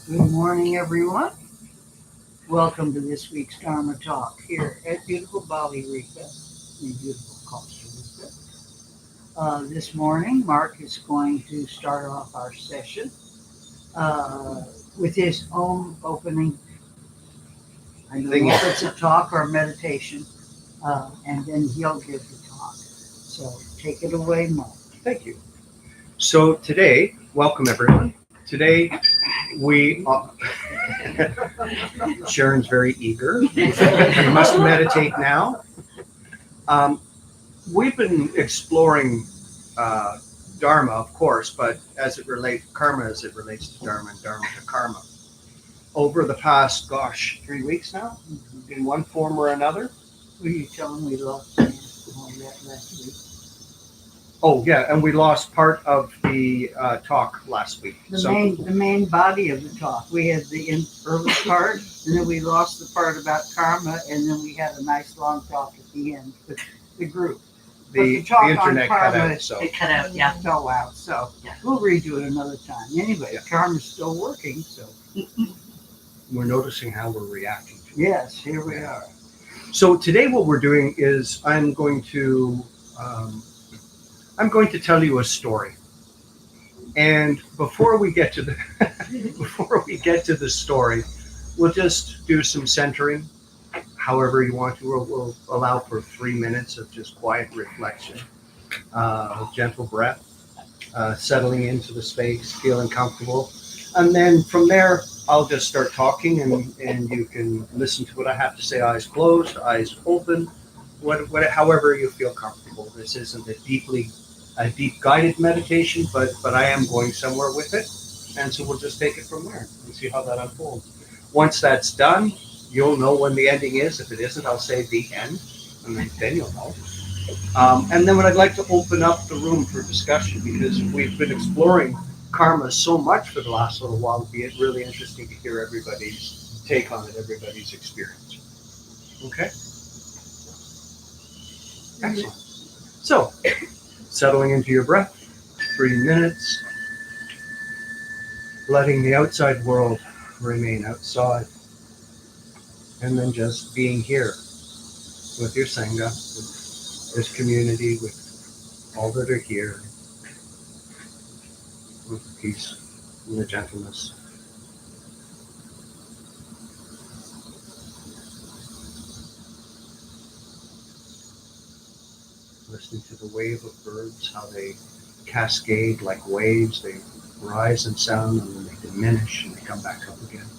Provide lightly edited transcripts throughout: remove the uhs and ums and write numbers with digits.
Good morning, everyone. Welcome to this week's Dharma Talk here at beautiful Bali Rica in beautiful Costa Rica. This morning, Mark is going to start off our session uh, with his own opening. I don't know if it's a talk or a meditation, and then he'll give the talk. So take it away, Mark. Thank you. So today, welcome everyone. Today we Sharon's very eager. You must meditate now. Um, we've been exploring uh, Dharma, of course, but as it relates karma, as it relates to Dharma and Dharma to karma, over the past 3 weeks now, in one form or another. Were you telling we lost all that last week? Oh yeah, and we lost part of the talk last week. The main body of the talk. We had the early part, and then we lost the part about karma, and then we had a nice long talk at the end with the group. The internet cut out, so It cut out, yeah. Fell out, so Yeah. we'll redo it another time. Anyway, Yeah. karma's still working, so we're noticing how we're reacting to it. yes, here we are. So today, what we're doing is I'm going to tell you a story, and before we get to the story, we'll just do some centering. However you want to, we'll allow for 3 minutes of just quiet reflection, gentle breath, settling into the space, feeling comfortable, and then from there I'll just start talking, and you can listen to what I have to say, eyes closed, eyes open, however you feel comfortable. This isn't a deep guided meditation, but I am going somewhere with it, and so we'll just take it from there and see how that unfolds. Once that's done, you'll know when the ending is. If it isn't, I'll say the end, and then you'll know. And then what I'd like to open up the room for discussion, because we've been exploring karma so much for the last little while. It'd be really interesting to hear everybody's take on it, everybody's experience. Okay? Excellent. So, settling into your breath, 3 minutes, letting the outside world remain outside, and then just being here with your Sangha, with this community, with all that are here, with the peace and the gentleness. Listening to the wave of birds, how they cascade like waves. They rise in sound and then they diminish and they come back up again.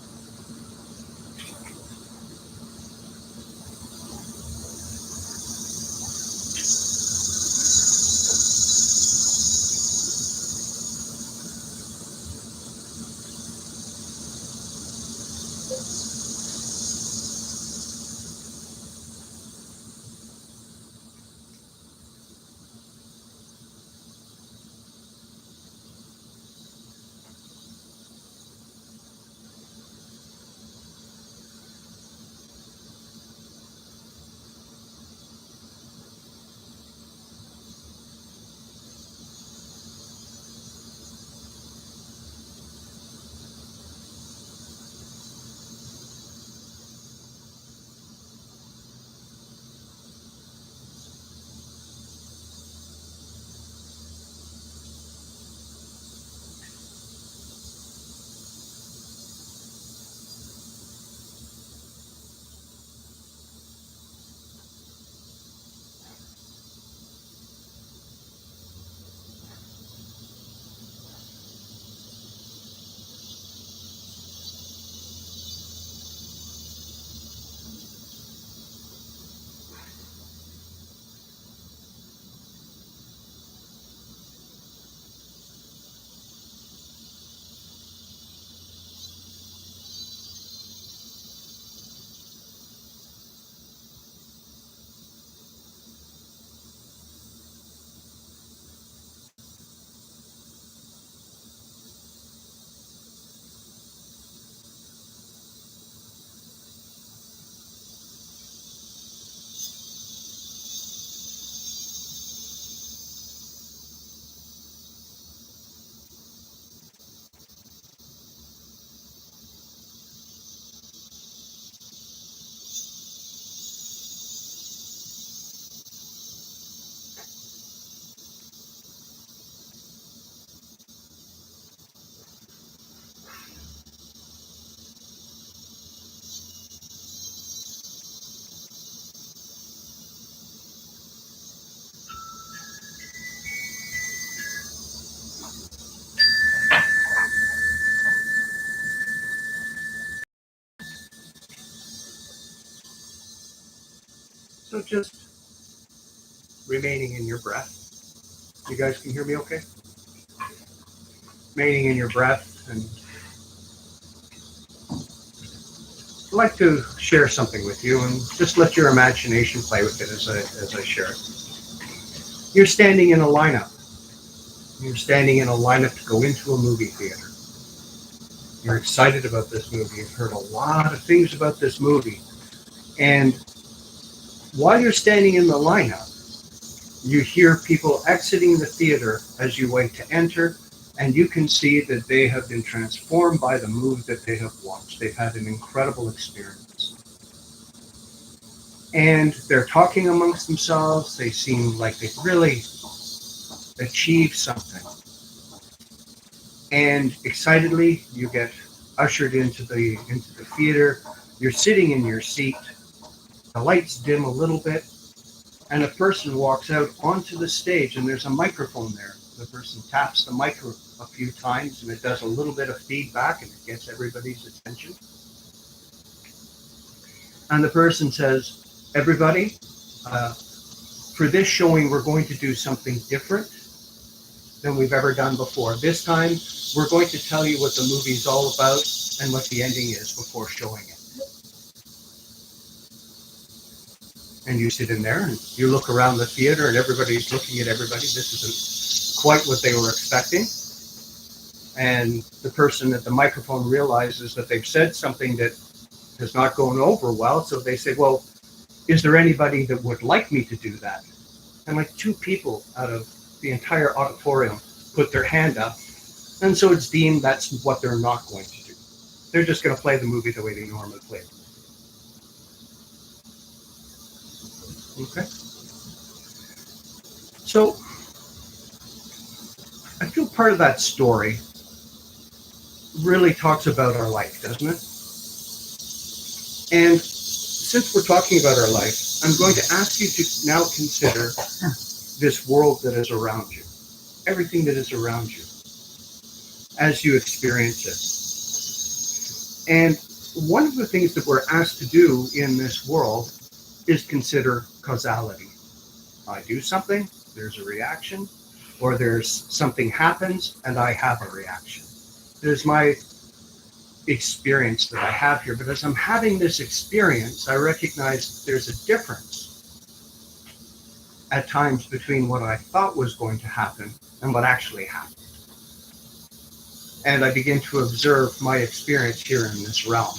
So just remaining in your breath. You guys can hear me okay? Remaining in your breath. And I'd like to share something with you, and just let your imagination play with it as I share it. You're standing in a lineup. You're standing in a lineup to go into a movie theater. You're excited about this movie. You've heard a lot of things about this movie. And while you're standing in the lineup, you hear people exiting the theater as you wait to enter, and you can see that they have been transformed by the movie that they have watched. They've had an incredible experience. And they're talking amongst themselves. They seem like they've really achieved something. And excitedly, you get ushered into the theater. You're sitting in your seat. The lights dim a little bit, and a person walks out onto the stage, and there's a microphone there. The person taps the mic a few times, and it does a little bit of feedback, and it gets everybody's attention. And the person says, everybody, for this showing, we're going to do something different than we've ever done before. This time, we're going to tell you what the movie's all about and what the ending is before showing it. And you sit in there and you look around the theater and everybody's looking at everybody. This isn't quite what they were expecting. And the person at the microphone realizes that they've said something that has not gone over well. So they say, well, is there anybody that would like me to do that? And like 2 people out of the entire auditorium put their hand up. And so it's deemed that's what they're not going to do. They're just going to play the movie the way they normally play it. Okay. So I feel part of that story really talks about our life, doesn't it? And since we're talking about our life, I'm going to ask you to now consider this world that is around you, everything that is around you, as you experience it. And one of the things that we're asked to do in this world is consider causality. I do something, there's a reaction, or there's something happens and I have a reaction. There's my experience that I have here, but as I'm having this experience, I recognize there's a difference at times between what I thought was going to happen and what actually happened. And I begin to observe my experience here in this realm.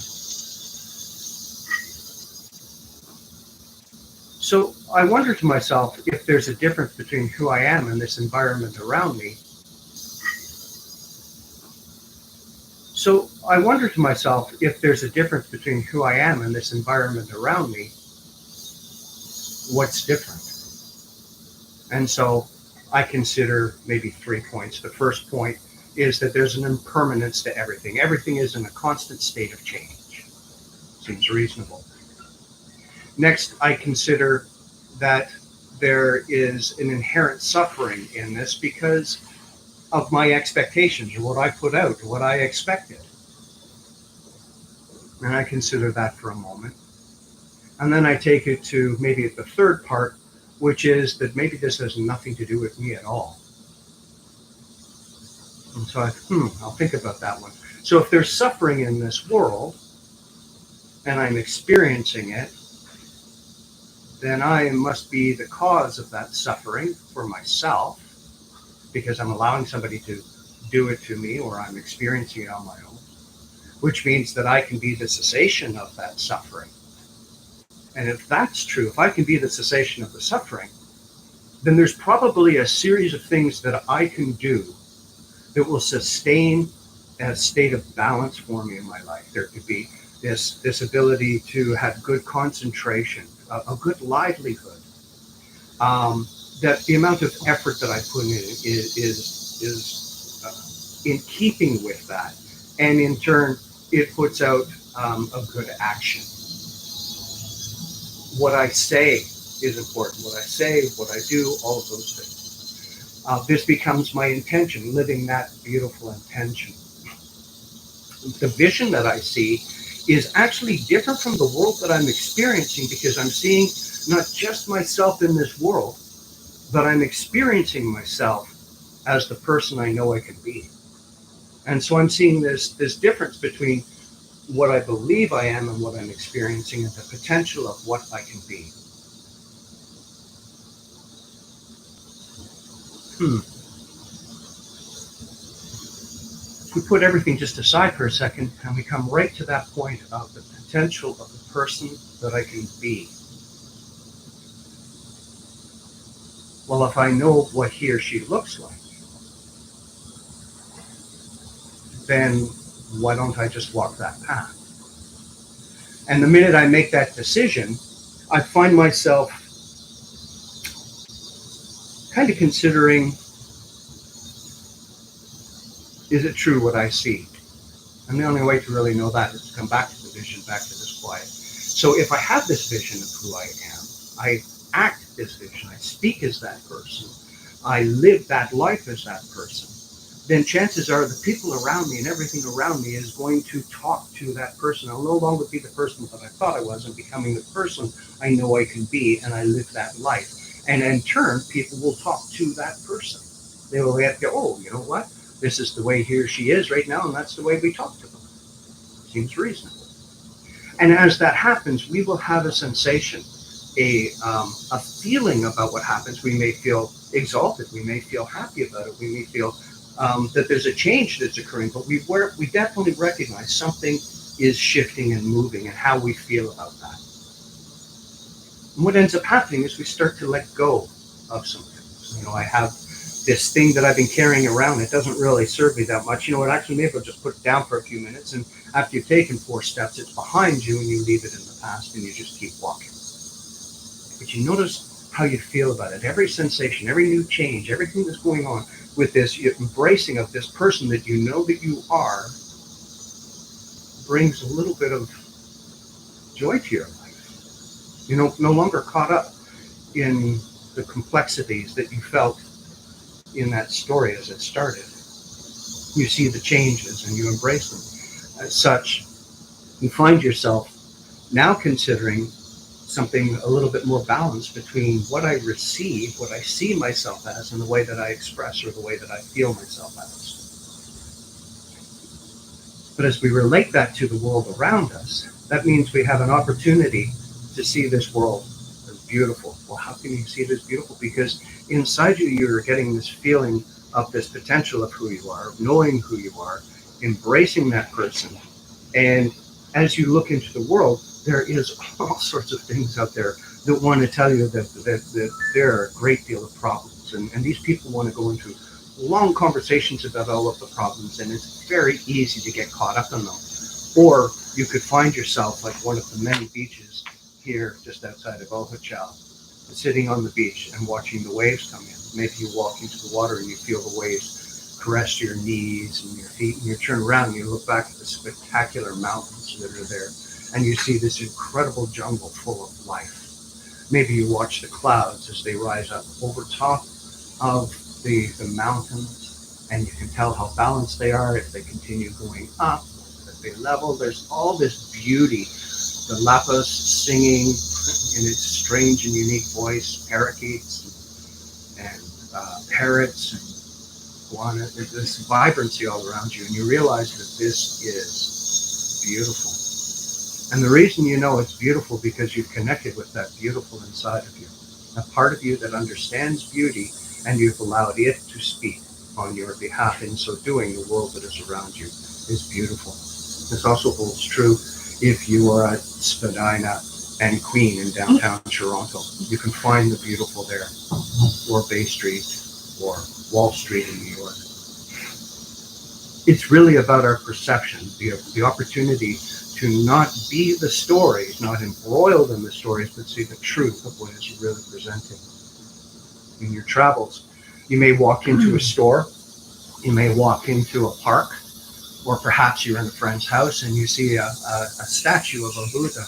So I wonder to myself if there's a difference between who I am and this environment around me. So I wonder to myself if there's a difference between who I am and this environment around me. What's different? And so I consider maybe 3 points. The first point is that there's an impermanence to everything. Everything is in a constant state of change. Seems reasonable. Next, I consider that there is an inherent suffering in this because of my expectations, or what I put out, or what I expected. And I consider that for a moment. And then I take it to maybe the third part, which is that maybe this has nothing to do with me at all. And so I'll think about that one. So if there's suffering in this world, and I'm experiencing it, then I must be the cause of that suffering for myself, because I'm allowing somebody to do it to me, or I'm experiencing it on my own, which means that I can be the cessation of that suffering. And if that's true, if I can be the cessation of the suffering, then there's probably a series of things that I can do that will sustain a state of balance for me in my life. There could be this ability to have good concentration, a good livelihood. That the amount of effort that I put in is in keeping with that, and in turn, it puts out a good action. What I say is important. What I say, what I do, all of those things. This becomes my intention, living that beautiful intention. The vision that I see is actually different from the world that I'm experiencing, because I'm seeing not just myself in this world, but I'm experiencing myself as the person I know I can be. And so I'm seeing this difference between what I believe I am and what I'm experiencing and the potential of what I can be. If we put everything just aside for a second and we come right to that point of the potential of the person that I can be. Well, if I know what he or she looks like, then why don't I just walk that path? And the minute I make that decision, I find myself kind of considering, is it true what I see? And the only way to really know that is to come back to the vision, back to this quiet. So if I have this vision of who I am, I act this vision, I speak as that person, I live that life as that person, then chances are the people around me and everything around me is going to talk to that person. I'll no longer be the person that I thought I was. I'm becoming the person I know I can be, and I live that life. And in turn, people will talk to that person. They will have to go, oh, you know what? This is the way he or she is right now, and that's the way we talk to them. Seems reasonable. And as that happens, we will have a sensation, a feeling about what happens. We may feel exalted. We may feel happy about it. We may feel that there's a change that's occurring, but we definitely recognize something is shifting and moving and how we feel about that. And what ends up happening is we start to let go of some things. I have this thing that I've been carrying around. It doesn't really serve me that much. What, actually, maybe I'll just put it down for a few minutes, and after you've taken 4 steps, it's behind you and you leave it in the past and you just keep walking. But you notice how you feel about it. Every sensation, every new change, everything that's going on with this embracing of this person that you know that you are brings a little bit of joy to your life. No longer caught up in the complexities that you felt in that story as it started. You see the changes and you embrace them. As such, you find yourself now considering something a little bit more balanced between what I receive, what I see myself as, and the way that I express or the way that I feel myself as. But as we relate that to the world around us, that means we have an opportunity to see this world as beautiful. Well, how can you see it as beautiful? Because inside you, you're getting this feeling of this potential of who you are, of knowing who you are, embracing that person. And as you look into the world, there is all sorts of things out there that want to tell you that there are a great deal of problems. And these people want to go into long conversations about all of the problems, and it's very easy to get caught up in them. Or you could find yourself like one of the many beaches here just outside of Ojochal, sitting on the beach and watching the waves come in. Maybe you walk into the water and you feel the waves caress your knees and your feet, and you turn around and you look back at the spectacular mountains that are there, and you see this incredible jungle full of life. Maybe you watch the clouds as they rise up over top of the mountains, and you can tell how balanced they are if they continue going up, if they level. There's all this beauty. The lapus singing in its strange and unique voice, parakeets and parrots and guana. There's this vibrancy all around you, and you realize that this is beautiful. And the reason you know it's beautiful because you've connected with that beautiful inside of you, a part of you that understands beauty, and you've allowed it to speak on your behalf. In so doing, the world that is around you is beautiful. This also holds true if you are at Spadina and Queen in downtown Toronto. You can find the beautiful there, or Bay Street, or Wall Street in New York. It's really about our perception, the opportunity to not be the stories, not embroiled in the stories, but see the truth of what is really presenting. In your travels, you may walk into a store, you may walk into a park, or perhaps you're in a friend's house and you see a statue of a Buddha.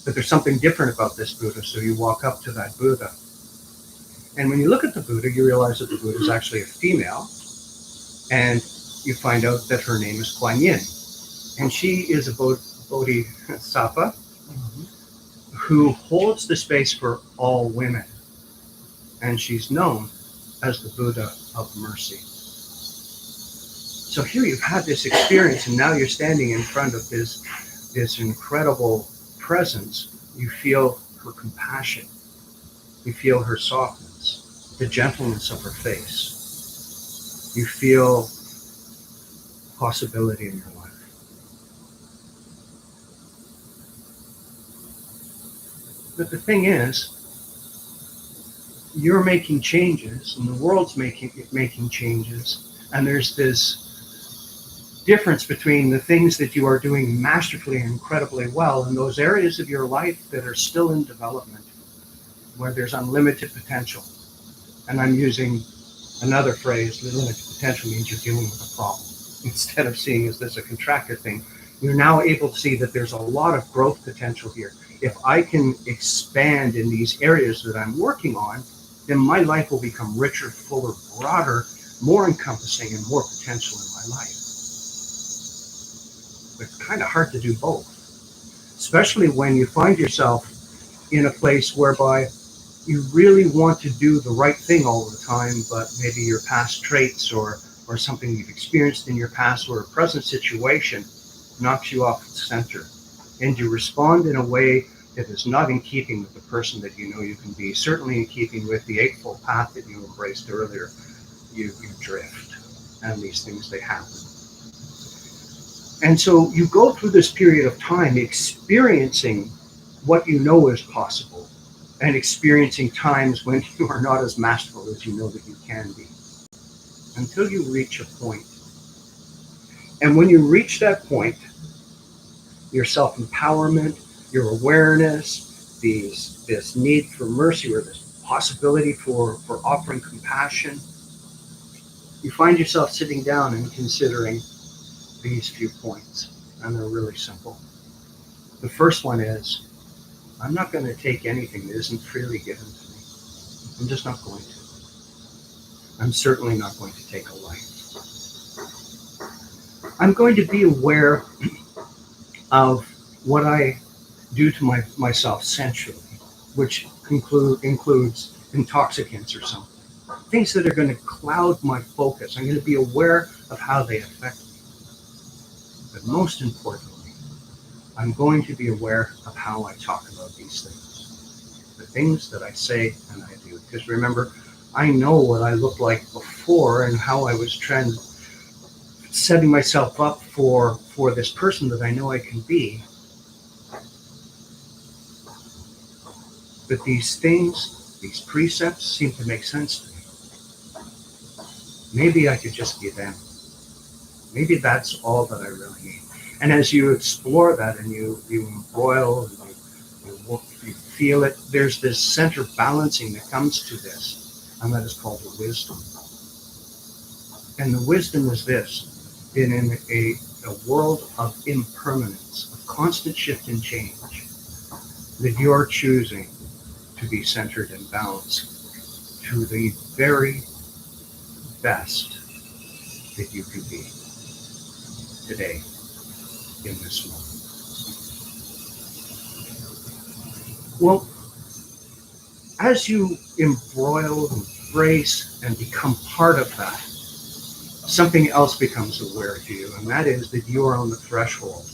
But there's something different about this Buddha, so you walk up to that Buddha. And when you look at the Buddha, you realize that the Buddha is actually a female, and you find out that her name is Kuan Yin. And she is a bodhisattva who holds the space for all women. And she's known as the Buddha of mercy. So here you've had this experience, and now you're standing in front of this incredible presence. You feel her compassion. You feel her softness, the gentleness of her face. You feel possibility in your life. But the thing is, you're making changes, and the world's making changes, and there's this difference between the things that you are doing masterfully and incredibly well and those areas of your life that are still in development, where there's unlimited potential. And I'm using another phrase, limited potential means you're dealing with a problem. Instead of seeing as this a contracted thing, you're now able to see that there's a lot of growth potential here. If I can expand in these areas that I'm working on, then my life will become richer, fuller, broader, more encompassing, and more potential in my life. But it's kind of hard to do both, especially when you find yourself in a place whereby you really want to do the right thing all the time, but maybe your past traits or something you've experienced in your past or a present situation knocks you off center, and you respond in a way that is not in keeping with the person that you know you can be, certainly in keeping with the Eightfold Path that you embraced earlier. You drift, and these things, they happen. And so you go through this period of time experiencing what you know is possible, and experiencing times when you are not as masterful as you know that you can be, until you reach a point. And when you reach that point, your self-empowerment, your awareness, this need for mercy, or this possibility for offering compassion, you find yourself sitting down and considering these few points, and they're really simple. The first one is, I'm not going to take anything that isn't freely given to me. I'm just not going to. I'm certainly not going to take a life. I'm going to be aware of what I do to myself sensually, which includes intoxicants or something. Things that are going to cloud my focus. I'm going to be aware of how they affect me. But most importantly, I'm going to be aware of how I talk about these things. The things that I say and I do. Because remember, I know what I looked like before and how I was setting myself up for this person that I know I can be. But these things, these precepts seem to make sense to me. Maybe I could just be them. Maybe that's all that I really need. And as you explore that and you embroil and you feel it, there's this center balancing that comes to this, and that is called the wisdom. And the wisdom is this: in a world of impermanence, of constant shift and change, that you're choosing to be centered and balanced to the very best that you can be today in this moment. Well, as you embroil, embrace, and become part of that, something else becomes aware to you, and that is that you are on the threshold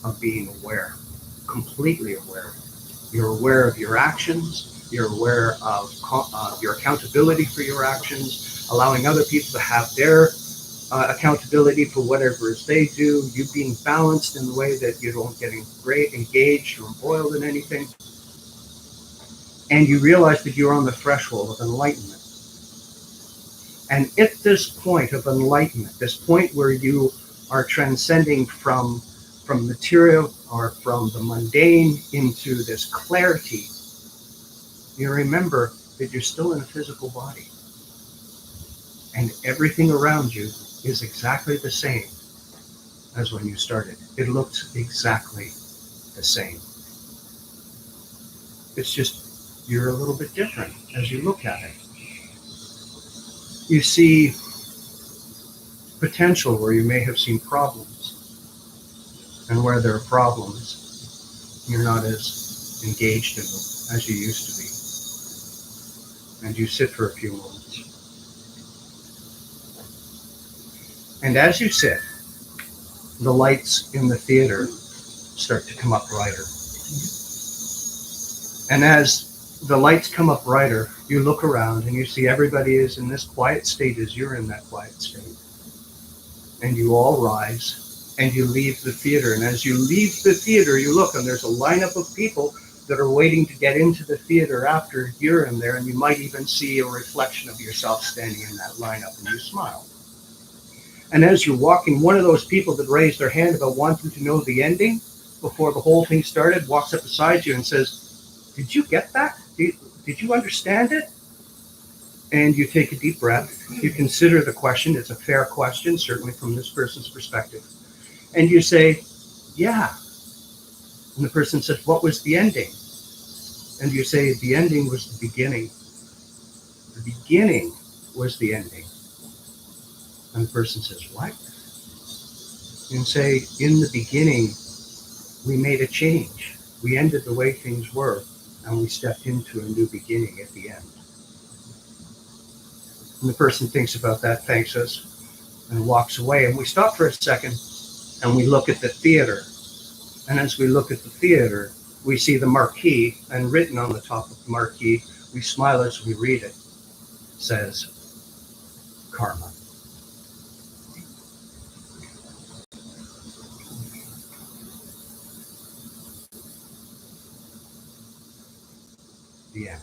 of being aware, completely aware. You're aware of your actions. You're aware of your accountability for your actions, allowing other people to have their accountability for whatever it is they do, you being balanced in the way that you don't get engaged or embroiled in anything. And you realize that you're on the threshold of enlightenment. And at this point of enlightenment, this point where you are transcending from material or from the mundane into this clarity, you remember that you're still in a physical body. And everything around you is exactly the same as when you started. It looks exactly the same. It's just you're a little bit different as you look at it. You see potential where you may have seen problems. And where there are problems, You're not as engaged in them as you used to be. And you sit for a few moments. And as you sit, the lights in the theater start to come up brighter. And as the lights come up brighter, you look around and you see everybody is in this quiet state as you're in that quiet state. And you all rise and you leave the theater. And as you leave the theater, you look and there's a lineup of people that are waiting to get into the theater after you're in there. And you might even see a reflection of yourself standing in that lineup, and you smile. And as you're walking, one of those people that raised their hand about wanting to know the ending before the whole thing started walks up beside you and says, "Did you get that? Did you understand it?" And you take a deep breath. You consider the question. It's a fair question, certainly from this person's perspective. And you say, "Yeah." And the person says, "What was the ending?" And you say, "The ending was the beginning. The beginning was the ending." And the person says, "What?" And say, "In the beginning, we made a change. We ended the way things were, and we stepped into a new beginning at the end." And the person thinks about that, thanks us, and walks away. And we stop for a second, and we look at the theater. And as we look at the theater, we see the marquee, and written on the top of the marquee, we smile as we read it, says, "Karma." The end.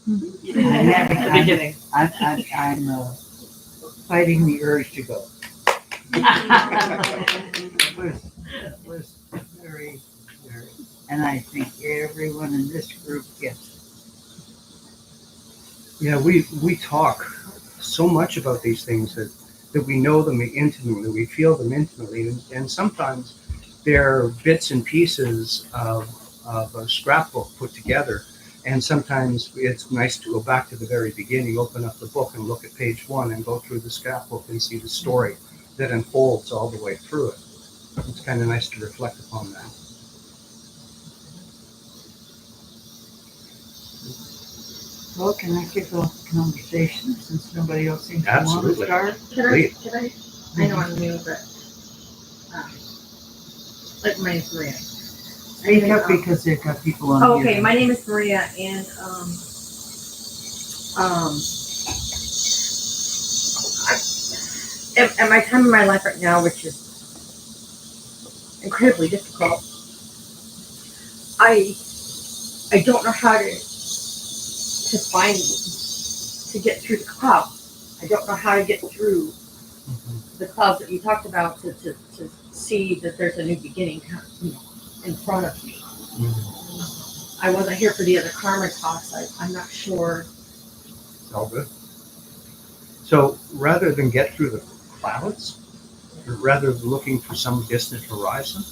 The beginning. I'm fighting the urge to go. It was very, and I think everyone in this group gets it. Yeah, we talk so much about these things that we know them intimately, we feel them intimately, and sometimes they're bits and pieces of a scrapbook put together. And sometimes it's nice to go back to the very beginning, open up the book and look at page 1 and go through the scrapbook and see the story that unfolds all the way through it. It's kind of nice to reflect upon that. Well, can I kick off the conversation since nobody else seems to want to Absolutely. start? I know I'm new, but, like, my name's Maria. Speak up because they've got people on. Oh, here. okay, my name is Maria, and, at my time in my life right now, which is incredibly difficult, I don't know how to get through the cloud. I don't know how to get through the clouds that you talked about to see that there's a new beginning, in front of me. I wasn't here for the other karma talks. I'm not sure. All good. So rather than get through the clouds, or rather than looking for some distant horizon,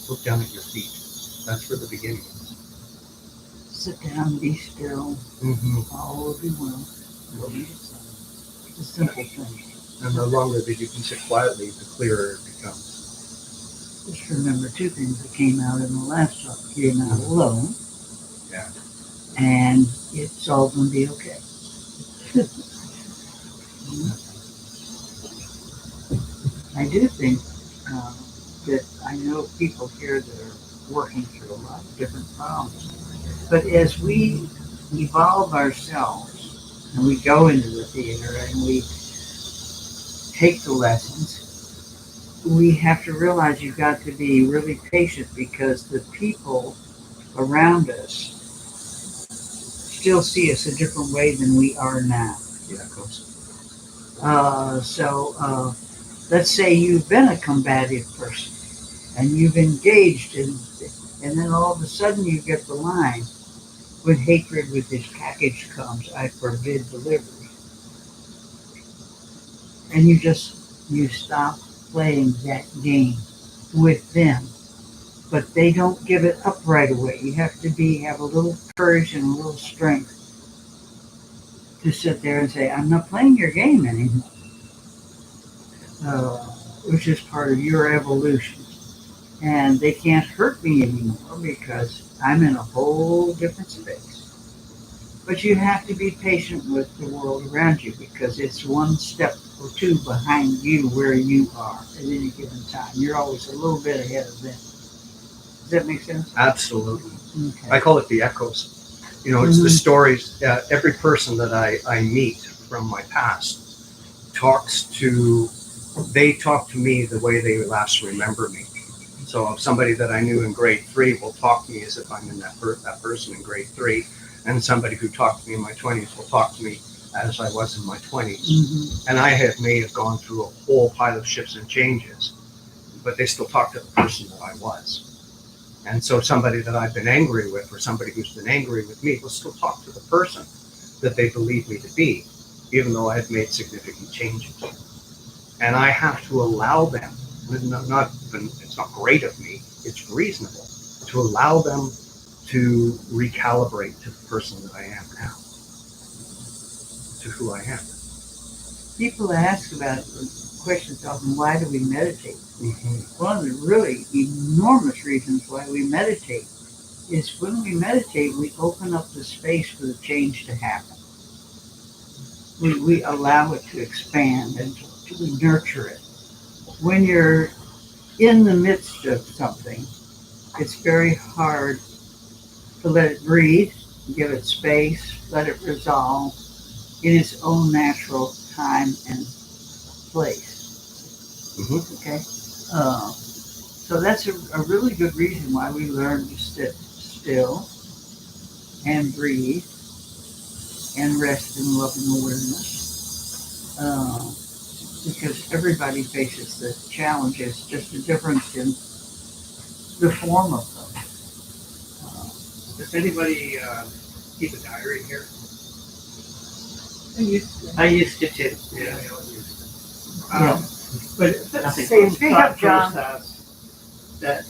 look down at your feet. That's where the beginning is. Sit down, be still, all will be well. It's a simple thing. And the longer that you can sit quietly, the clearer it becomes. Just remember 2 things that came out in the last talk. You're not alone. Yeah. And it's all going to be okay. I do think that I know people here that are working through a lot of different problems. But as we evolve ourselves and we go into the theater and we take the lessons, we have to realize you've got to be really patient because the people around us still see us a different way than we are now. Yeah, of course. So let's say you've been a combative person and you've engaged and then all of a sudden you get the line, "With hatred with this package comes, I forbid delivery." And you stop playing that game with them. But they don't give it up right away. You have to have a little courage and a little strength to sit there and say, "I'm not playing your game anymore," which is part of your evolution. And they can't hurt me anymore because I'm in a whole different space. But you have to be patient with the world around you because it's one step or two behind you where you are at any given time. You're always a little bit ahead of them. Does that make sense? Absolutely. Okay. I call it the echoes. It's the stories. Every person that I meet from my past they talk to me the way they last remember me. So somebody that I knew in grade 3 will talk to me as if I'm in that person in grade 3. And somebody who talked to me in my 20s will talk to me as I was in my 20s. Mm-hmm. And I may have gone through a whole pile of shifts and changes, but they still talk to the person that I was. And so somebody that I've been angry with or somebody who's been angry with me will still talk to the person that they believe me to be, even though I've made significant changes. And I have to allow them, it's not great of me, it's reasonable, to allow them to recalibrate to the person that I am now, to who I am. People ask about questions often, why do we meditate? Mm-hmm. One of the really enormous reasons why we meditate is when we meditate, we open up the space for the change to happen. We allow it to expand and we nurture it. When you're in the midst of something, it's very hard to let it breathe, give it space, let it resolve in its own natural time and place. Mm-hmm. Okay? So that's a really good reason why we learn to sit still and breathe and rest in loving awareness. Because everybody faces the challenges, just a difference in the form of them. Does anybody keep a diary here? I used to too. Yeah, I don't use it. Yeah. But Nothing. same Speak thought up, John. process that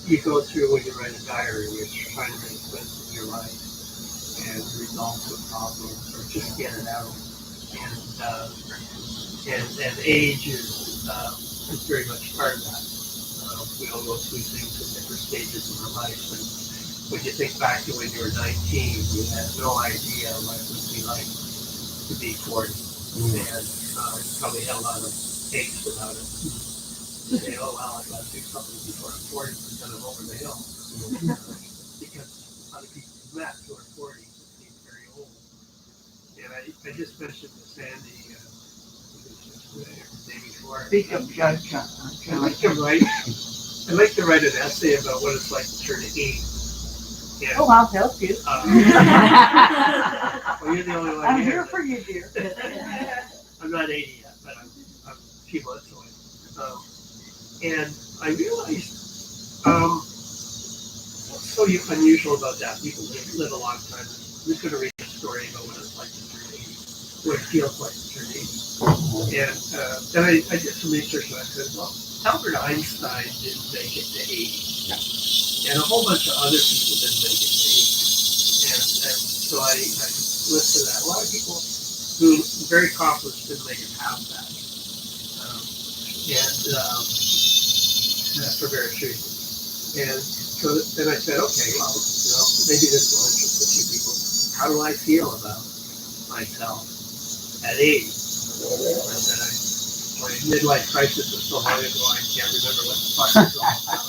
you go through when you write a diary. You're trying to make sense of your life and resolve the problem or just get it out. And age is very much part of that. We all go through things at different stages in our life. And when you think back to when you were 19, you had no idea what it would be like to be 40. And probably had a lot of angst about it. Say, oh, well, I've got to do something before I'm 40 because I'm over the hill. Because other people you've met who are 40 seem very old. And I just mentioned to Sandy the day before. Speak up, John. I'd like to write an essay about what it's like to turn 80. Yeah. Oh, I'll help you. Well, you're the only one I'm here. here for you, dear. I'm not 80 yet, but I'm a few months away. And I realized what's so unusual about that. People live a long time. I'm just going to read a story about what it's like to turn 80, what it feels like to turn 80. And then I did some research and I said, well, Albert Einstein didn't make it to 80. And a whole bunch of other people didn't make it to 80. And so I listed that. A lot of people who are very accomplished didn't make it past that. For various reasons. And so then I said, okay, well, maybe this will interest a few people. How do I feel about myself at 80? I said, my midlife crisis was so long ago, I can't remember what the fuck it was all about.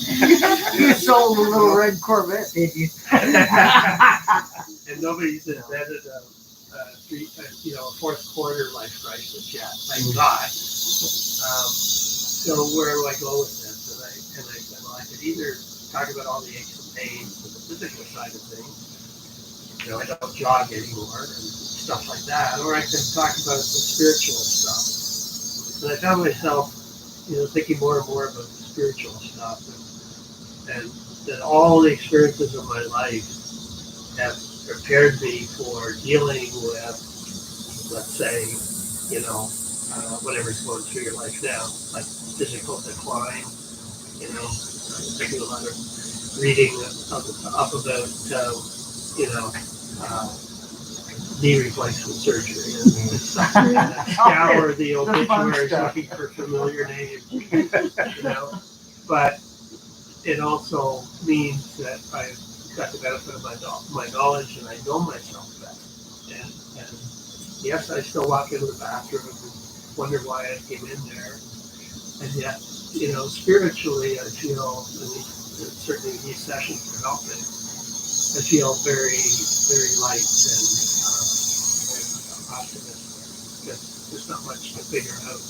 You sold a little red Corvette, did you? And nobody's invented a fourth quarter life crisis yet, thank God. So where do I go with this? And I said, well, I could either talk about all the aches and pains and the physical side of things. I don't jog anymore and stuff like that, or I can talk about the spiritual stuff. And I found myself, thinking more and more about the spiritual stuff, and that all the experiences of my life have prepared me for dealing with, let's say, whatever's going through your life now, like physical decline. I do a lot of reading up about, knee replacement surgery and stuff like that. Scour the obituaries looking for familiar names, but it also means that I've got the benefit of my knowledge and I know myself better. And yes, I still walk into the bathroom and wonder why I came in there. And yet, spiritually, I feel, certainly these sessions are helping. I feel very, very light and optimistic. Because there's not much to figure out.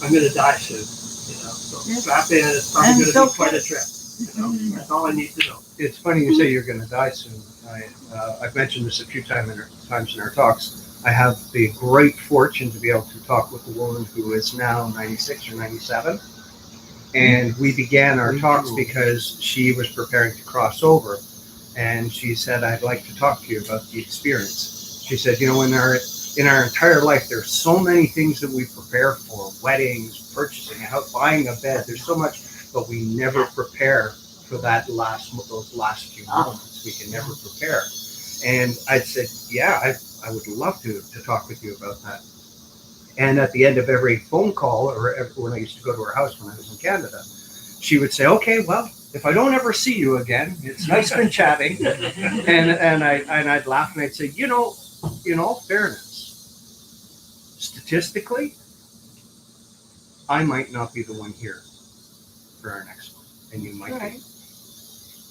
I'm going to die soon. So strap in. It's probably going to be quite a trip. That's all I need to know. It's funny you say you're going to die soon. I've mentioned this a few times in our talks. I have the great fortune to be able to talk with a woman who is now 96 or 97. And we began our talks because she was preparing to cross over. And she said, I'd like to talk to you about the experience. She said, in our entire life, there's so many things that we prepare for, weddings, purchasing a house, buying a bed. There's so much, but we never prepare for those last few moments. We can never prepare. And I said, yeah, I would love to talk with you about that. And at the end of every phone call, or when I used to go to her house when I was in Canada, she would say, okay, well, if I don't ever see you again, it's nice been chatting. and I'd laugh and I'd say, in all fairness, statistically, I might not be the one here for our next one, and you might be.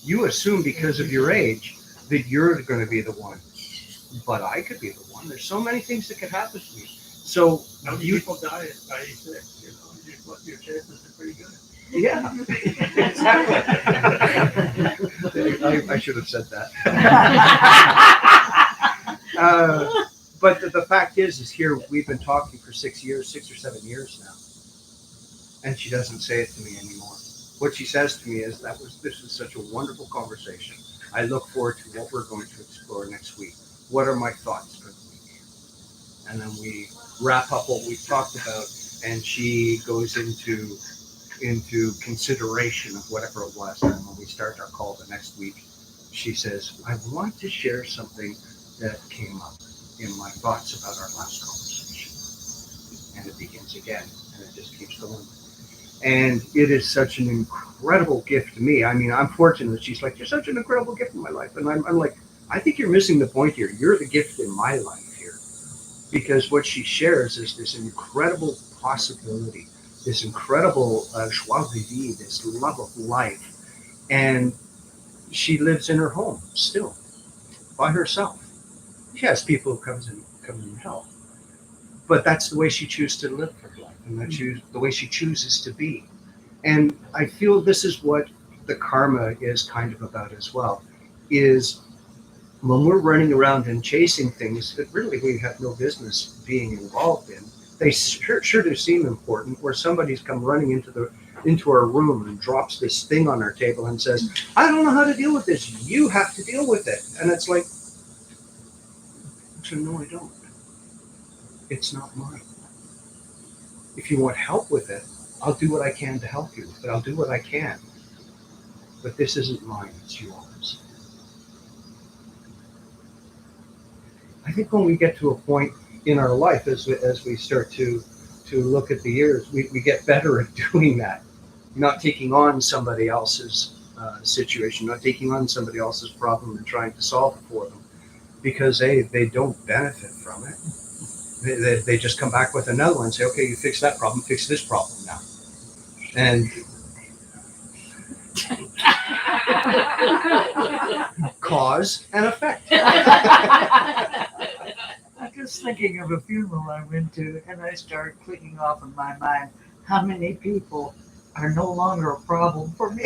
You assume because of your age that you're going to be the one, but I could be the one. There's so many things that could happen to me. So how many people die at 96? Your chances are pretty good. Yeah, exactly. I should have said that. But the fact is here we've been talking for 6 or 7 years now, and she doesn't say it to me anymore. What she says to me is, this is such a wonderful conversation. I look forward to what we're going to explore next week. What are my thoughts for the week? And then we wrap up what we've talked about, and she goes into consideration of whatever it was. And when we start our call the next week, she says, I want to share something that came up in my thoughts about our last conversation. And it begins again, and it just keeps going. And it is such an incredible gift to me. I mean, I'm fortunate that she's like, you're such an incredible gift in my life. And I'm like, I think you're missing the point here. You're the gift in my life here. Because what she shares is this incredible possibility, this incredible joie de vivre, this love of life. And she lives in her home still, by herself. She has people who come and help. But that's the way she chooses to live her life, and the way she chooses to be. And I feel this is what the karma is kind of about as well, is when we're running around and chasing things that really we have no business being involved in. They sure do seem important, where somebody's come running into our room and drops this thing on our table and says, I don't know how to deal with this. You have to deal with it. And it's like, so no, I don't. It's not mine. If you want help with it, I'll do what I can to help you, but I'll do what I can. But this isn't mine, it's yours. I think when we get to a point in our life, as we start to look at the years, we get better at doing that, not taking on somebody else's situation, not taking on somebody else's problem and trying to solve it for them, because they don't benefit from it. They just come back with another one and say, okay, you fix that problem, fix this problem now. And cause and effect. I'm just thinking of a funeral I went to, and I started clicking off in my mind how many people are no longer a problem for me.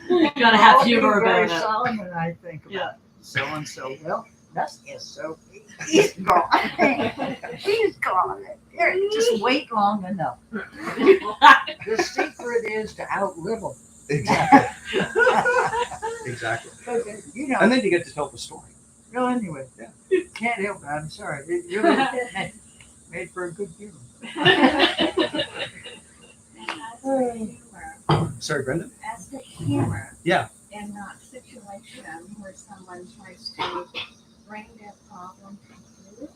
You gotta have humor very about it. solemn, and I think about Yeah. so and so. Well, that's so he's gone. She's gone. Here, just wait long enough. The secret is to outlive them. Exactly. Exactly. But, And then you get to tell the story. no, anyway, Yeah. Can't help it. I'm sorry. It really made for a good funeral. Sorry, Brendan? As the humor. Yeah. In that situation where someone tries to bring their problem to you,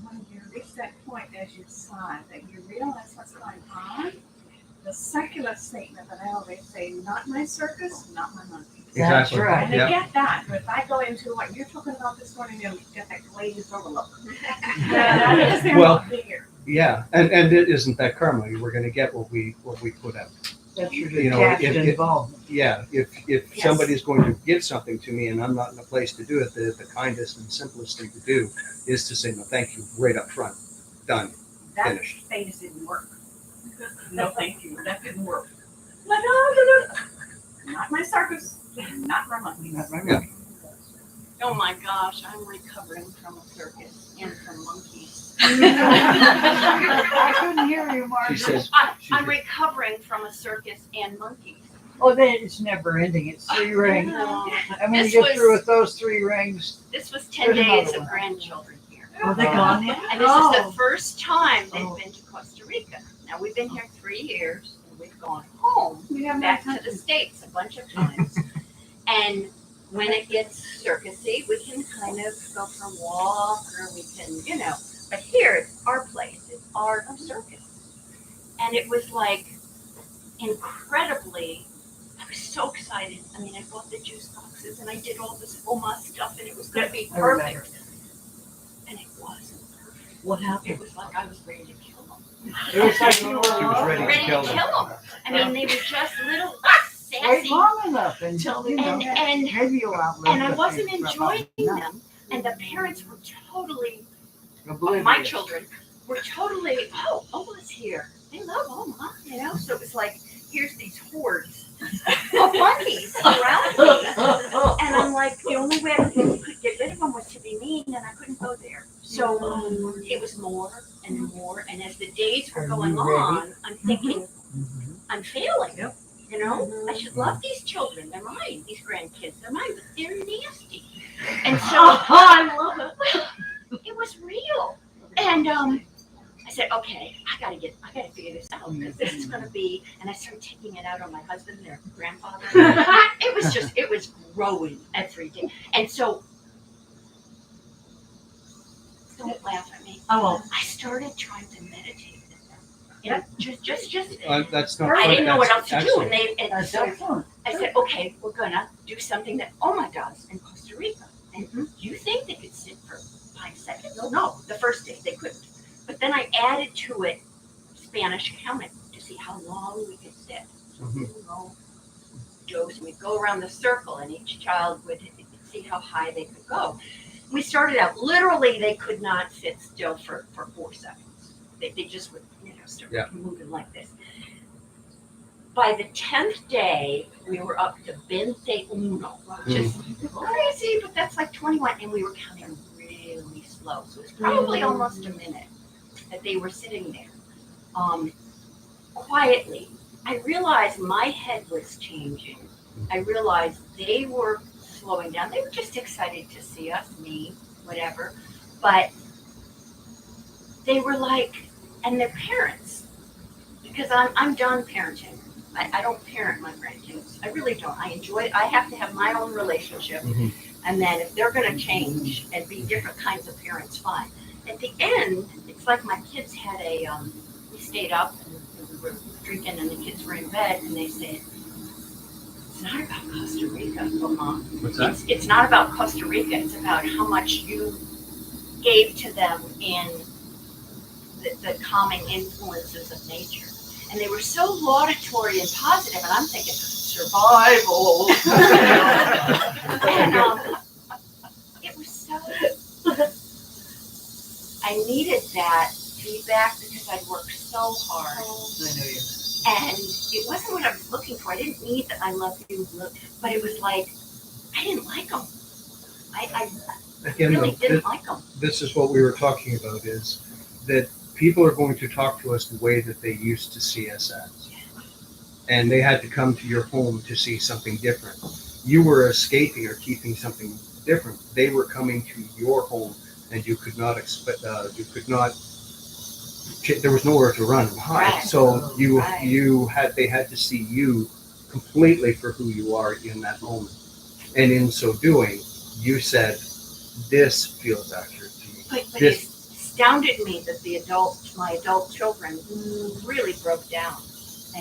when you reach that point as you sign, that you realize what's going on, the secular statement that I always say, not my circus, not my monkey. That's Exactly. right. And I Yeah. get that, but if I go into what you're talking about this morning, you'll get that glazed over look. That is their Well, fear. Yeah, and it isn't that karma. We're going to get what we put out. That's your You know, detached if- involvement. Yeah, if Yes. somebody's going to give something to me and I'm not in a place to do it, the kindest and simplest thing to do is to say no, thank you, right up front, done, That finished. phase didn't work. No, thank you, that didn't work. Not my circus, not my monkey. Not my Yeah. monkey. Oh my gosh, I'm recovering from a circus and from monkeys. I couldn't hear you, She Margaret. says, I'm recovering from a circus and monkeys. Oh, then it's never ending. It's 3 rings. No, And when you This get was- through with those 3 rings, this was 10 There's days another of one. grandchildren here. are they gone yet? And this is Oh. the first time they've Oh. been to Costa Rica. Now, we've been here 3 years, and we've gone home, We have back to the States a bunch of times. And when it gets circusy, we can kind of go for a walk, or we can, but here, it's our place, it's our circus. And it was like incredibly, I was so excited. I mean, I bought the juice boxes and I did all this Oma stuff and it was going to be I remember. perfect. And it wasn't perfect. What happened? It was like I was ready to kill them. It was like you She was were ready to Ready kill to them. kill them. I mean, they were just little Wait sassy. long enough until you know, And maybe you'll outlive and I the wasn't thing. enjoying Probably them. And the parents were totally, not. Oblivious. my children were totally, oh, Oma's here. They love Oma, So it was like, here's these hordes of monkeys around me. And I'm like, the only way I could get rid of them was to be mean, and I couldn't go there. So it was more and more. And as the days were Are going you ready? on, I'm thinking, Mhm. I'm failing. I should love these children. They're mine. These grandkids, they're mine, but they're nasty. And so I love it. it was real. And I said, okay, I gotta figure this out because this is gonna be. And I started taking it out on my husband, their grandfather. It was growing every day. And so, don't laugh at me. I won't. I started trying to meditate. And just. That's not. I didn't know what else to do, excellent. and That's so excellent. I said, okay, we're gonna do something that Oma does in Costa Rica. And you think they could sit for 5 seconds? No, the first day they couldn't. But then I added to it Spanish counting to see how long we could sit. So we would go, and we'd go around the circle, and each child would see how high they could go. We started out, literally, they could not sit still for 4 seconds. They just would, start moving like this. By the 10th day, we were up to 21, which is crazy, but that's like 21, and we were counting really slow. So it was probably almost a minute that they were sitting there, quietly. I realized my head was changing. I realized they were slowing down. They were just excited to see us, me, whatever. But they were like, and their parents, because I'm done parenting. I don't parent my grandkids. I really don't. I enjoy it. I have to have my own relationship. Mhm. And then if they're going to change and be different kinds of parents, fine. At the end, it's like my kids had we stayed up and we were drinking and the kids were in bed and they said, it's not about Costa Rica, Mom. What's that? It's not about Costa Rica. It's about how much you gave to them in the calming influences of nature. And they were so laudatory and positive, and I'm thinking, survival. And it was so, I needed that feedback because I'd worked so hard. I know you. And it wasn't what I was looking for. I didn't need that I love you, but it was like, I didn't like them. I Again, really though, didn't like them. this is what we were talking about, is that people are going to talk to us the way that they used to see us as. And they had to come to your home to see something different. You were escaping or keeping something different. They were coming to your home, and you could not expect. There was nowhere to run and hide. Right. So Right. they had to see you completely for who you are in that moment. And in so doing, you said, "This feels accurate to me." But This- it's astounded me that my adult children really broke down.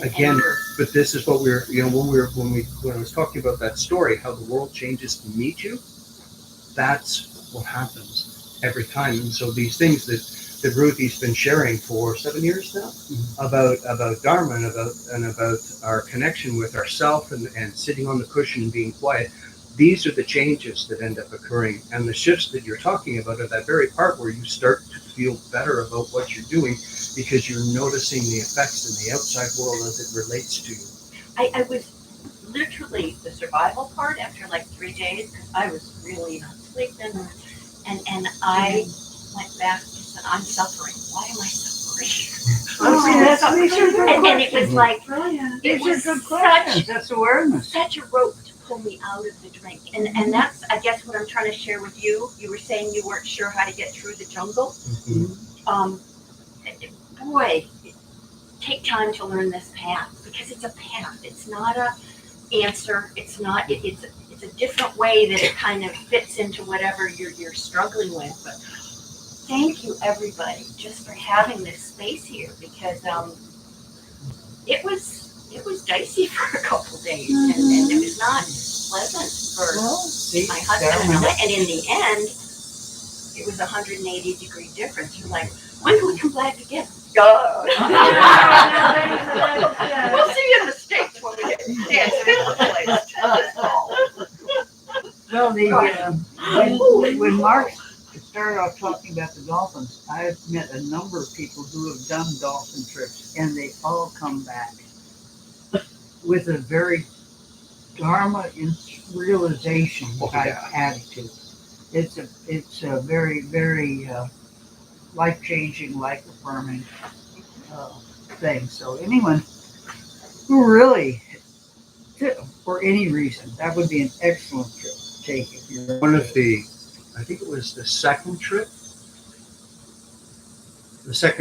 Again, but this is what we're, when I was talking about that story, how the world changes to meet you, that's what happens every time. And so these things that Ruthie's been sharing for 7 years now about Dharma and about our connection with ourself and sitting on the cushion and being quiet. These are the changes that end up occurring, and the shifts that you're talking about are that very part where you start to feel better about what you're doing because you're noticing the effects in the outside world as it relates to you. I was literally the survival part after like 3 days because I was really not sleeping, and I went back and said, I'm suffering. Why am I suffering? And it was like, Brilliant. it These are was good questions. That's awareness. such a rope to pull me out of the drink. And that's, I guess, what I'm trying to share with you. You were saying you weren't sure how to get through the jungle. Boy, take time to learn this path because it's a path. It's not a answer. It's not. It's a different way that it kind of fits into whatever you're struggling with. But thank you, everybody, just for having this space here because it was dicey for a couple days and it was not pleasant for my husband and I. And in the end, it was 180-degree difference. You're like, when can we come back again? We'll see you in the States when we get dancing in the place this fall. Well, when Mark started off talking about the dolphins, I've met a number of people who have done dolphin trips, and they all come back with a very Dharma realization type attitude. It's a very, very life-changing, life-affirming thing. So anyone who really, for any reason, that would be an excellent trip to take if you're One of the, I think it was the second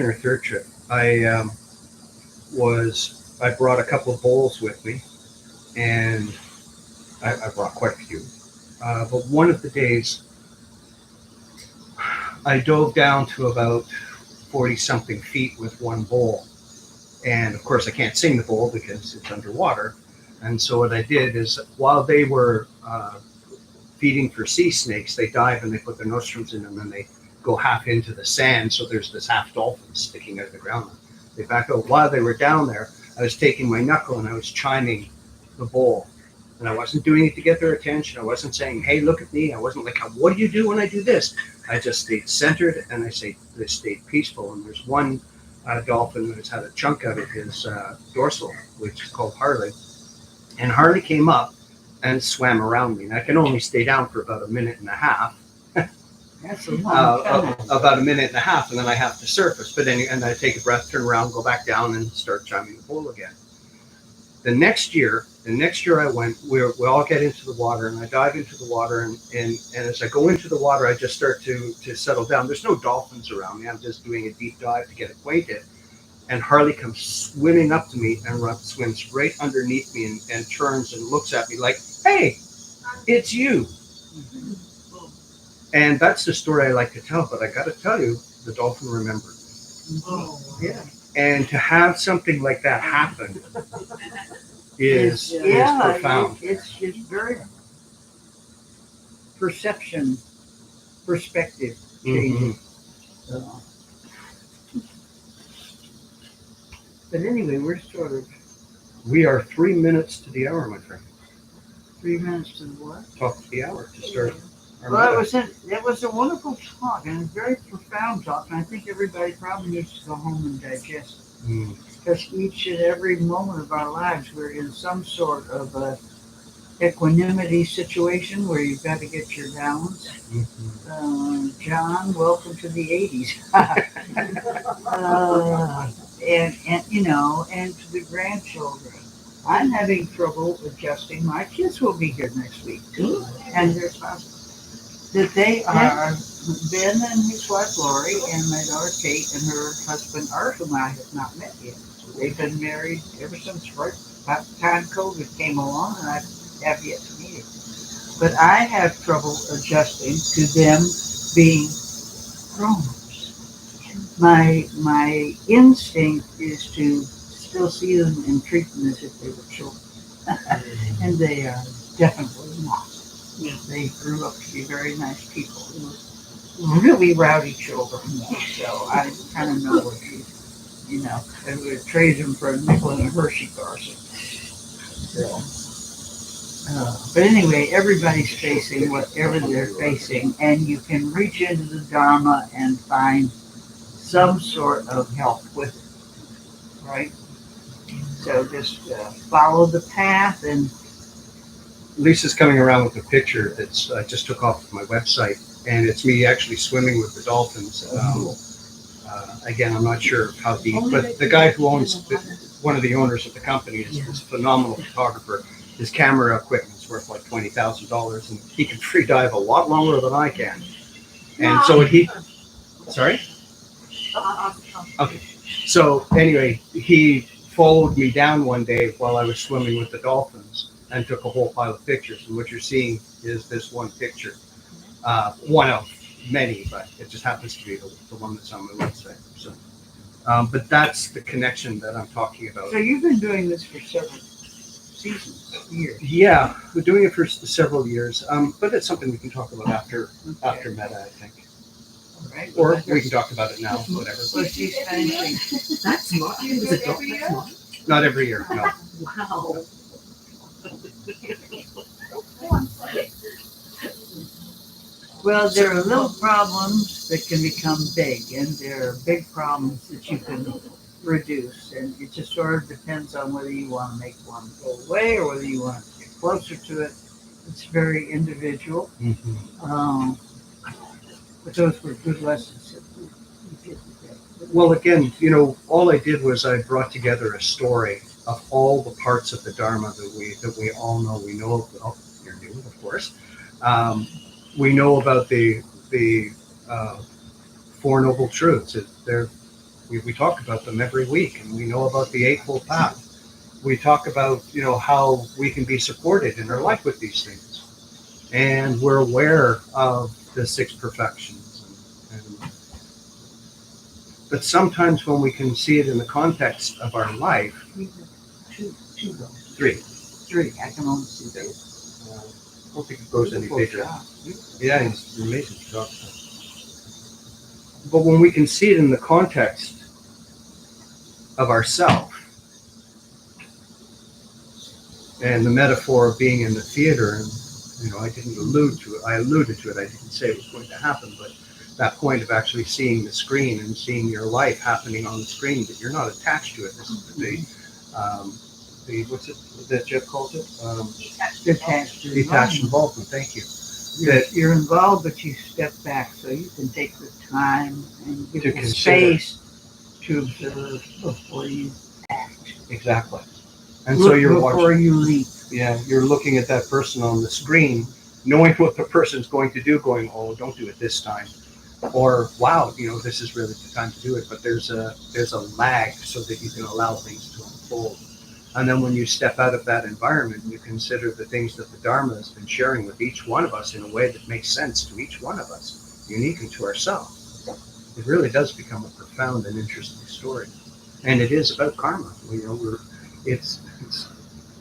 or third trip, I brought a couple of bowls with me, and I brought quite a few. But one of the days, I dove down to about 40-something feet with one bowl. And of course, I can't sing the bowl because it's underwater. And so what I did is, while they were feeding for sea snakes, they dive and they put their nostrils in them and they go half into the sand. So there's this half dolphin sticking out of the ground. They back out. While they were down there, I was taking my knuckle and I was chiming the bowl. And I wasn't doing it to get their attention. I wasn't saying, hey, look at me. I wasn't like, what do you do when I do this? I just stayed centered and I stayed peaceful. And there's one dolphin that's had a chunk out of his dorsal, which is called Harley. And Harley came up and swam around me. And I can only stay down for about a minute and a half. That's a long time. About a minute and a half, and then I have to surface. But then, and I take a breath, turn around, go back down, and start chiming the bowl again. The next year I went, we all get into the water, and I dive into the water, and as I go into the water, I just start to settle down. There's no dolphins around me. I'm just doing a deep dive to get acquainted. And Harley comes swimming up to me and swims right underneath me and turns and looks at me like, hey, it's you. And that's the story I like to tell, but I got to tell you, the dolphin remembered. Oh, yeah. And to have something like that happen is profound. It's very perspective changing. But anyway, We are 3 minutes to the hour, my friend. 3 minutes to the what? Top of the hour to start. Well, it was a wonderful talk and a very profound talk, and I think everybody probably needs to go home and digest it. Because each and every moment of our lives, we're in some sort of a equanimity situation where you've got to get your balance. John, welcome to the 80s. And to the grandchildren. I'm having trouble adjusting. My kids will be here next week too, and their spouses. That they are Ben and his wife Lori, and my daughter Kate and her husband Art, whom I have not met yet. They've been married ever since right about the time COVID came along, and I have yet to meet him. But I have trouble adjusting to them being grown-ups. my instinct is to still see them and treat them as if they were children. And they are definitely not. They grew up to be very nice people. They were really rowdy children, so I kind of know what you know, I would trade them for a nickel and a Hershey bar. So, but anyway, everybody's facing whatever they're facing, and you can reach into the Dharma and find some sort of help with it, right? So just follow the path and Lisa's coming around with a picture that's I just took off of my website, and it's me actually swimming with the dolphins. Again, I'm not sure how deep, but the guy who owns one of the owners of the company is this phenomenal photographer. His camera equipment's worth like $20,000, and he can free dive a lot longer than I can. And so he, sorry. Okay. So anyway, he followed me down one day while I was swimming with the dolphins and took a whole pile of pictures. And what you're seeing is this one picture, one of many, but it just happens to be the one that's on my website. So, but that's the connection that I'm talking about. so you've been doing this for several seasons, years. Yeah, we're doing it for several years, but it's something we can talk about after Meta, I think. All right. Or we can talk about it now, whatever. So she's finishing. That's not, You do is it it every year? Not every year, no. Wow. Well, there are little problems that can become big, and there are big problems that you can reduce. And it just sort of depends on whether you want to make one go away or whether you want to get closer to it. It's very individual. But those were good lessons that we did today. Well, again, you know, all I did was I brought together a story of all the parts of the Dharma that we all know. We know of, oh, you're new, of course. We know about the Four Noble Truths. We talk about them every week, and we know about the Eightfold Path. We talk about, you know, how we can be supported in our life with these things, and we're aware of the six perfections. But sometimes when we can see it in the context of our life, Two goals. three. I can only see that. I don't think it goes any bigger. Yeah, he's an amazing photographer. But when we can see it in the context of ourself, and the metaphor of being in the theater, and you know, I didn't allude to it. I alluded to it. I didn't say it was going to happen, but that point of actually seeing the screen and seeing your life happening on the screen, that you're not attached to it. This is the what's it that Jeff calls it? Detached involvement. Thank you. You're involved, but you step back so you can take the time and give To the consider. space to observe before you act. Exactly. And so you're before watching. you leap. Yeah, you're looking at that person on the screen, knowing what the person's going to do, going, oh, don't do it this time. Or, wow, you know, this is really the time to do it. But there's a lag so that you can allow things to unfold. And then when you step out of that environment, you consider the things that the Dharma has been sharing with each one of us in a way that makes sense to each one of us, uniquely to ourselves. It really does become a profound and interesting story. And it is about karma. You know, we're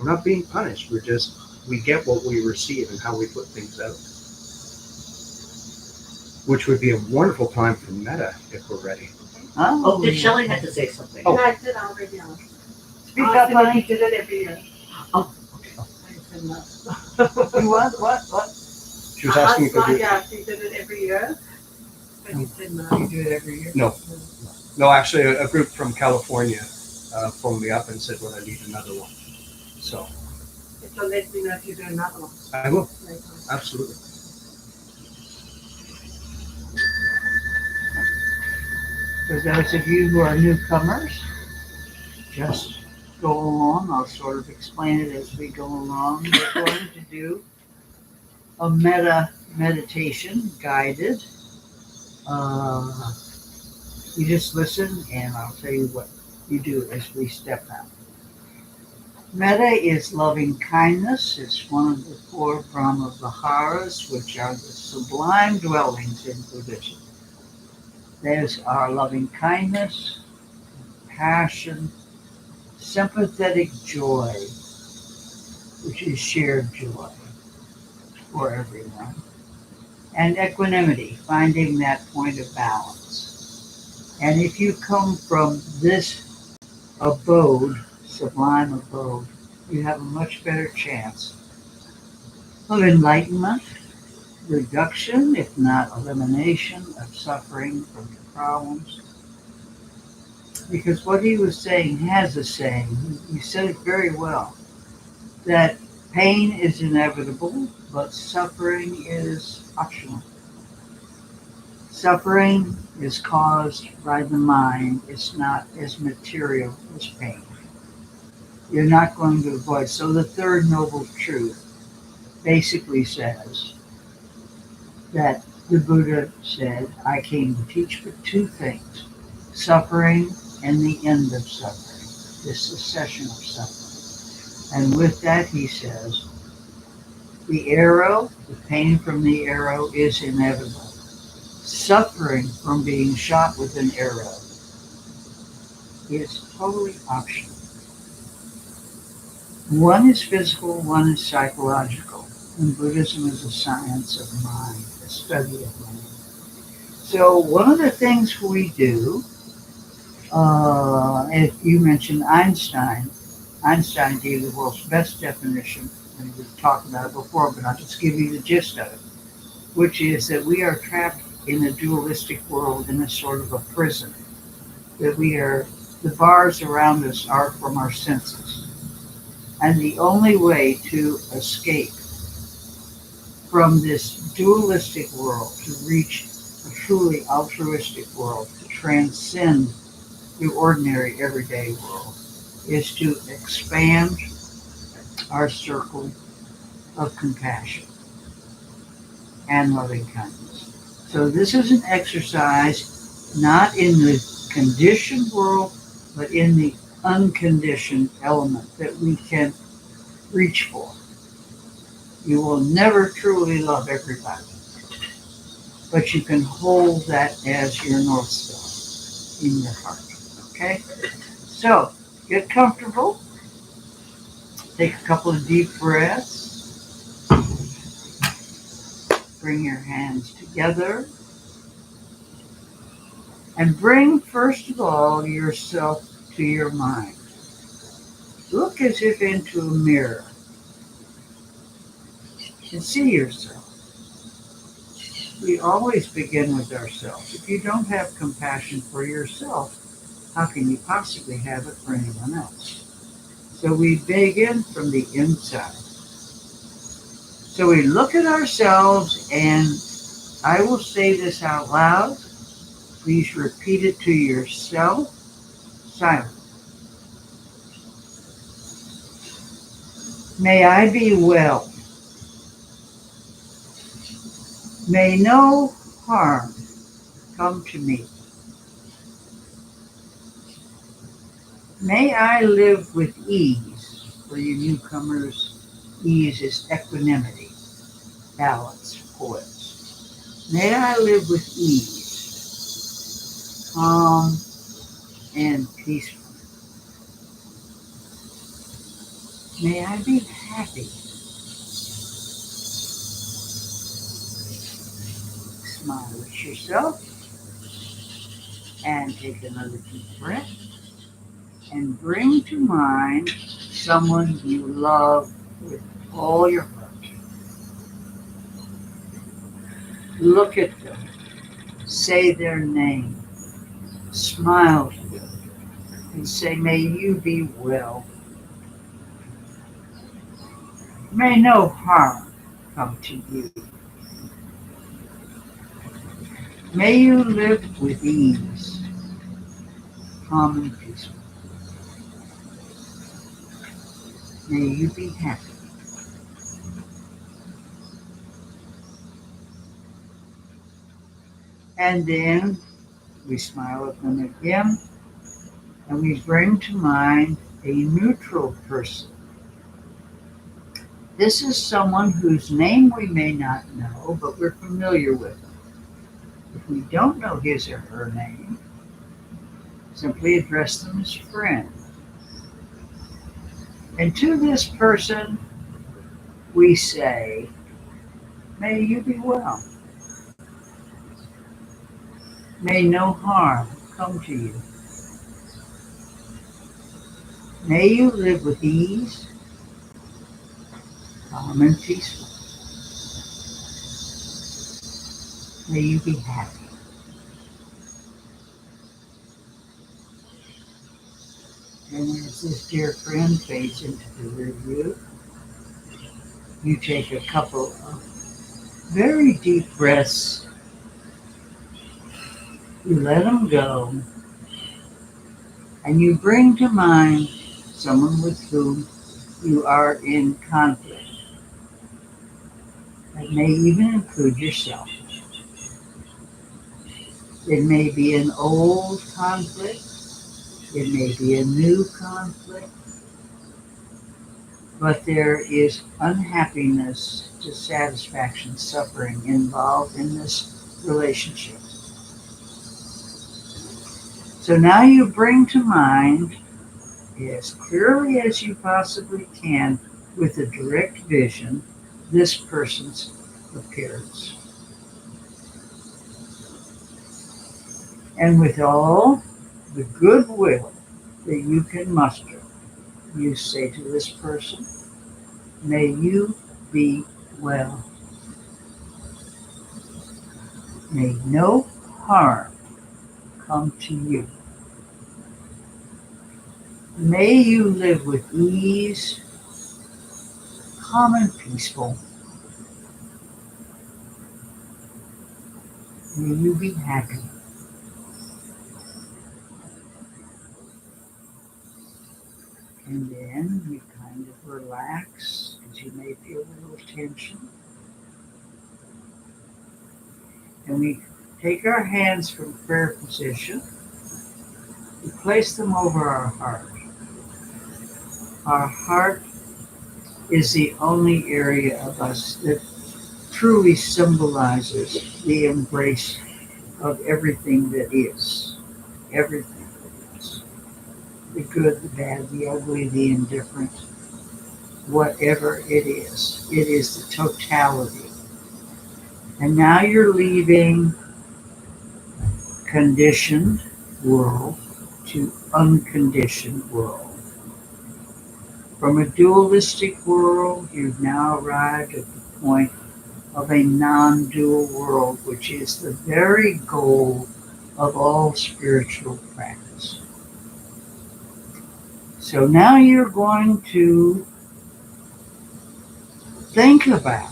not being punished. We get what we receive and how we put things out. Which would be a wonderful time for meta if we're ready. Oh, did Shelley have to say something? Oh. I did already. Speak up, honey. He did it every year. Oh, I said no. You what? She was asking if we do. Yeah, he did it every year. But he said no. You do it every year? No, actually, a group from California phoned me up and said, well, I need another one. So So let me know if you do another one I will, later. absolutely. For those of you who are newcomers, just go along. I'll sort of explain it as we go along. We're going to do a meditation, guided. You just listen, and I'll tell you what you do as we step out. Metta is loving kindness. It's one of the four Brahma Viharas, which are the sublime dwellings in Buddhism. There's our loving kindness, passion, sympathetic joy, which is shared joy for everyone, and equanimity, finding that point of balance. And if you come from this abode, sublime abode, you have a much better chance of enlightenment, reduction, if not elimination, of suffering from your problems. Because what he was saying has a saying, he said it very well, that pain is inevitable, but suffering is optional. Suffering is caused by the mind. It's not as material as pain. You're not going to avoid. So the third noble truth basically says that the Buddha said, I came to teach but two things, suffering and the end of suffering, the cessation of suffering. And with that, he says, the arrow, the pain from the arrow is inevitable. Suffering from being shot with an arrow is totally optional. One is physical, one is psychological. And Buddhism is a science of mind, a study of mind. So one of the things we do, if you mentioned Einstein gave the world's best definition, and we've talked about it before, but I'll just give you the gist of it, which is that we are trapped in a dualistic world, in a sort of a prison, that the bars around us are from our senses. And the only way to escape from this dualistic world, to reach a truly altruistic world, to transcend the ordinary everyday world, is to expand our circle of compassion and loving kindness. So this is an exercise not in the conditioned world, but in the unconditioned element that we can reach for. You will never truly love everybody, but you can hold that as your North Star in your heart. Okay? So, get comfortable. Take a couple of deep breaths. Bring your hands together. And bring, first of all, yourself to your mind. Look as if into a mirror and see yourself. We always begin with ourselves. If you don't have compassion for yourself, how can you possibly have it for anyone else? So we begin from the inside. So we look at ourselves, and I will say this out loud. Please repeat it to yourself. Silent. May I be well. May no harm come to me. May I live with ease. For you newcomers, ease is equanimity, balance, poise. May I live with ease, calm, and peaceful. May I be happy. Smile at yourself and take another deep breath and bring to mind someone you love with all your heart. Look at them. Say their name. Smile to them and say, may you be well. May no harm come to you. May you live with ease, calm and peaceful. May you be happy. And then we smile at them again, and we bring to mind a neutral person. This is someone whose name we may not know, but we're familiar with them. If we don't know his or her name, simply address them as friend. And to this person, we say, may you be well. May no harm come to you. May you live with ease, calm, and peaceful. May you be happy. And as this dear friend fades into the rear view, you take a couple of very deep breaths. You let them go, and you bring to mind someone with whom you are in conflict. That may even include yourself. It may be an old conflict. It may be a new conflict. But there is unhappiness, dissatisfaction, suffering involved in this relationship. So now you bring to mind, as clearly as you possibly can, with a direct vision, this person's appearance. And with all the goodwill that you can muster, you say to this person, may you be well. May no harm come to you. May you live with ease, calm and peaceful. May you be happy. And then you kind of relax because you may feel a little tension. And we take our hands from prayer position. We place them over our heart. Our heart is the only area of us that truly symbolizes the embrace of everything that is. Everything that is. The good, the bad, the ugly, the indifferent, whatever it is. It is the totality. And now you're leaving conditioned world to unconditioned world. From a dualistic world, you've now arrived at the point of a non-dual world, which is the very goal of all spiritual practice. So now you're going to think about,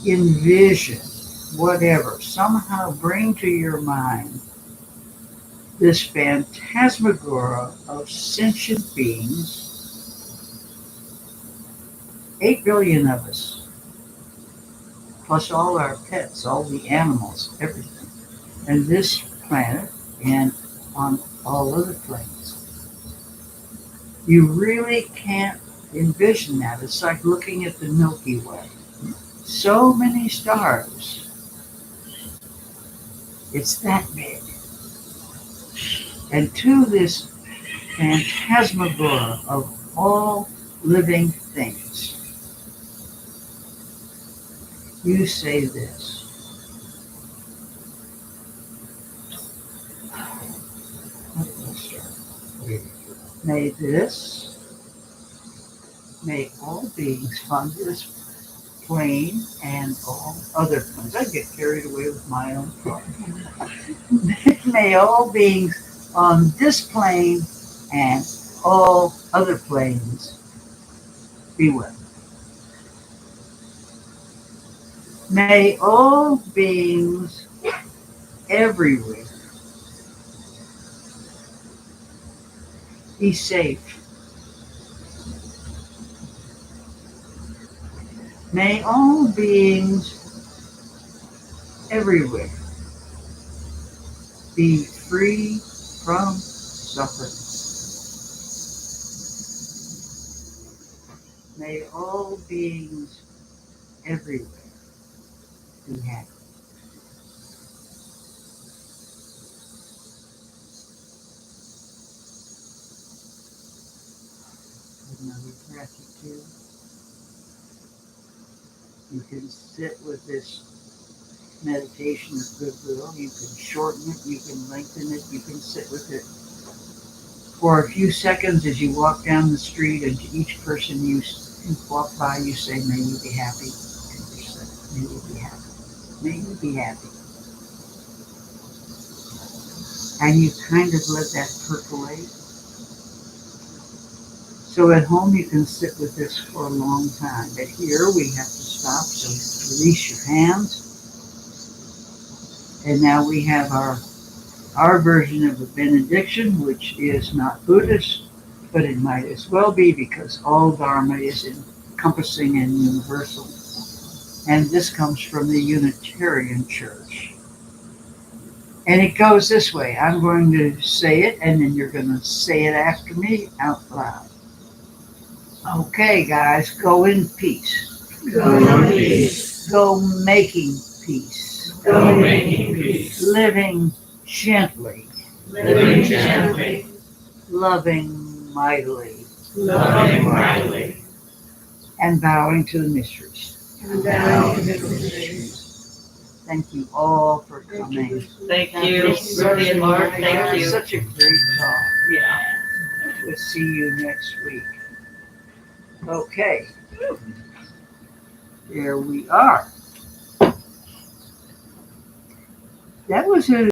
envision, whatever, somehow bring to your mind this phantasmagoria of sentient beings, 8 billion of us, plus all our pets, all the animals, everything, and this planet and on all other planets. You really can't envision that. It's like looking at the Milky Way. So many stars. It's that big. And to this phantasmagoria of all living things, you say this. May all beings on this plane and all other planes. I get carried away with my own thought. May all beings on this plane and all other planes be well. May all beings everywhere be safe. May all beings everywhere be free from suffering. May all beings everywhere be happy. another breath or two. You can sit with this meditation of goodwill. You can shorten it, you can lengthen it, you can sit with it for a few seconds as you walk down the street, and to each person you walk by, you say, may you be happy. And you say, may you be happy. May you be happy. And you kind of let that percolate. So at home you can sit with this for a long time, but here we have to stop, so release your hands. And now we have our version of a benediction, which is not Buddhist, but it might as well be, because all Dharma is encompassing and universal. And this comes from the Unitarian Church. And it goes this way. I'm going to say it, and then you're going to say it after me out loud. Okay, guys, go in peace. Go in peace. Go making peace. Go making peace. Living gently. Living gently. Loving mightily. Loving mightily. And bowing to the mysteries. And down to the mysteries. Thank you all for coming. Thank you, Ruby and Mark, thank you. Such a great talk. Yeah. We'll see you next week. Okay. There we are. That was a